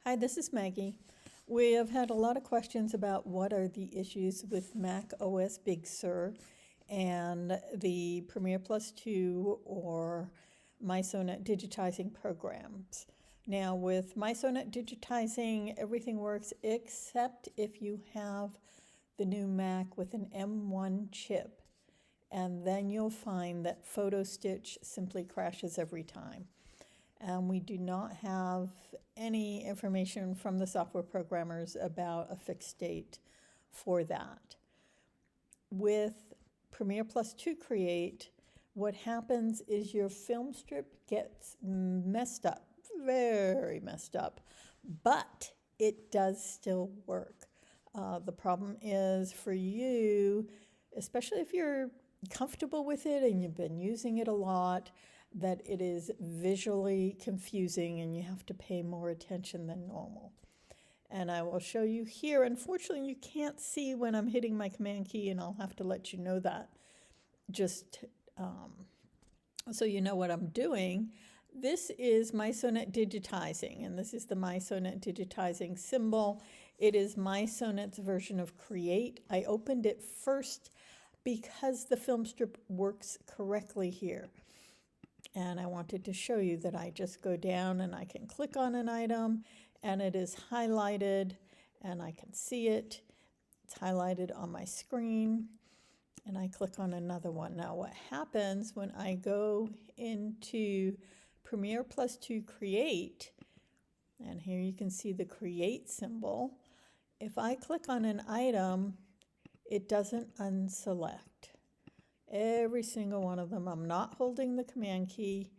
Hi, this is Maggie. We have had a lot of questions about what are the issues with Mac OS Big Sur and the Premier+2 or mySewnet digitizing programs. Now with mySewnet digitizing, everything works except if you have the new Mac with an M1 chip, and then you'll find that Photo Stitch simply crashes every time. And we do not have any information from the software programmers about a fixed date for that. With Premier+2 Create, what happens is your film strip gets messed up, very messed up, but it does still work. The problem is for you, especially if you're comfortable with it and you've been using it a lot, that it is visually confusing and you have to pay more attention than normal. And I will show you here. Unfortunately, you can't see when I'm hitting my command key, and I'll have to let you know that just so you know what I'm doing. This is mySewnet digitizing, and this is the mySewnet digitizing symbol. It is mySewnet's version of Create. I opened it first because the film strip works correctly here. And I wanted to show you that I just go down and I can click on an item and it is highlighted and I can see it. It's highlighted on my screen and I click on another one. Now what happens when I go into Premier+2 Create, and here you can see the Create symbol. If I click on an item, it doesn't unselect. Every single one of them. I'm not holding the command key.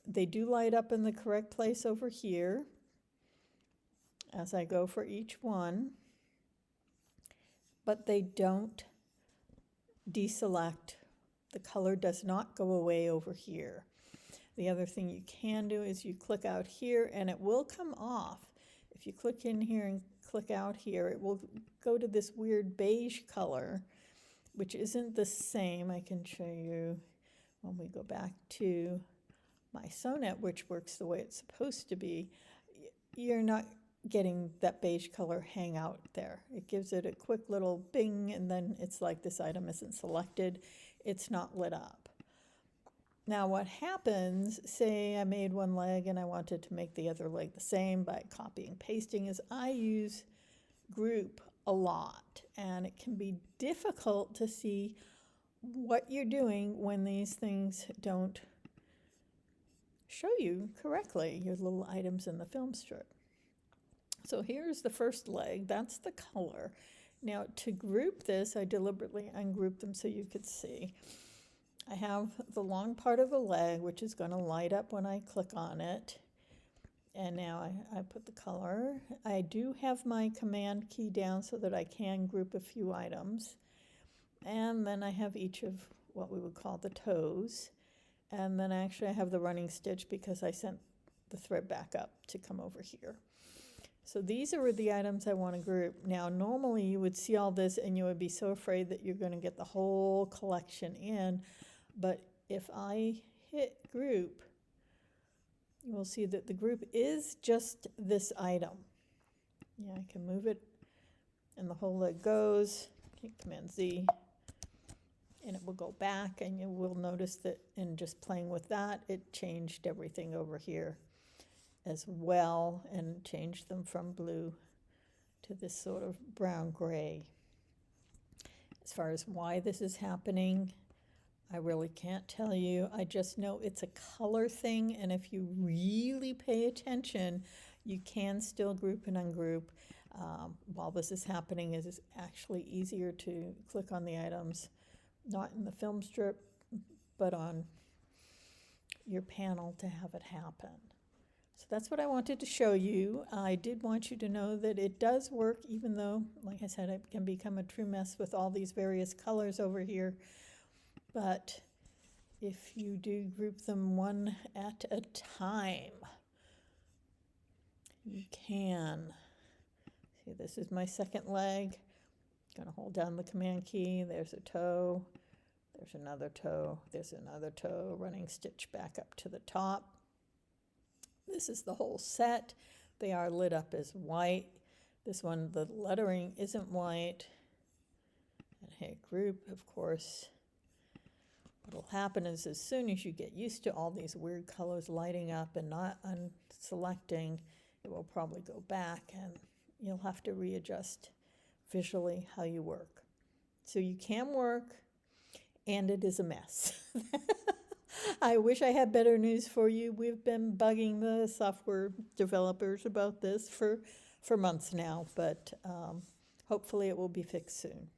They do light up in the correct place over here as I go for each one, but they don't deselect. The color does not go away over here. The other thing you can do is you click out here and it will come off. If you click in here and click out here, it will go to this weird beige color, which isn't the same. I can show you when we go back to mySewnet, which works the way it's supposed to be. You're not getting that beige color hang out there. It gives it a quick little bing, and then it's like this item isn't selected. It's not lit up. Now what happens, say I made one leg and I wanted to make the other leg the same by copying and pasting, is I use group a lot, and it can be difficult to see what you're doing when these things don't show you correctly, your little items in the film strip. So here's the first leg, that's the color. Now to group this, I deliberately ungrouped them so you could see. I have the long part of the leg, which is going to light up when I click on it. And now I put the color. I do have my command key down so that I can group a few items. And then I have each of what we would call the toes. And then actually I have the running stitch because I sent the thread back up to come over here. So these are the items I want to group. Now normally you would see all this and you would be so afraid that you're going to get the whole collection in. But if I hit group, you will see that the group is just this item. Yeah, I can move it and the whole leg goes. Hit Command Z and it will go back, and you will notice that in just playing with that, it changed everything over here as well and changed them from blue to this sort of brown gray. As far as why this is happening, I really can't tell you. I just know it's a color thing, and if you really pay attention, you can still group and ungroup. While this is happening, it is actually easier to click on the items, not in the film strip, but on your panel to have it happen. So that's what I wanted to show you. I did want you to know that it does work, even though, like I said, it can become a true mess with all these various colors over here. But if you do group them one at a time, you can. See, this is my second leg. Gonna hold down the command key. There's a toe. There's another toe. There's another toe. Running stitch back up to the top. This is the whole set. they are lit up as white. This one, the lettering isn't white. And hey, group, of course. What'll happen is as soon as you get used to all these weird colors lighting up and not unselecting, it will probably go back and you'll have to readjust visually how you work. So you can work, and it is a mess. I wish I had better news for you. We've been bugging the software developers about this for months now, but hopefully it will be fixed soon.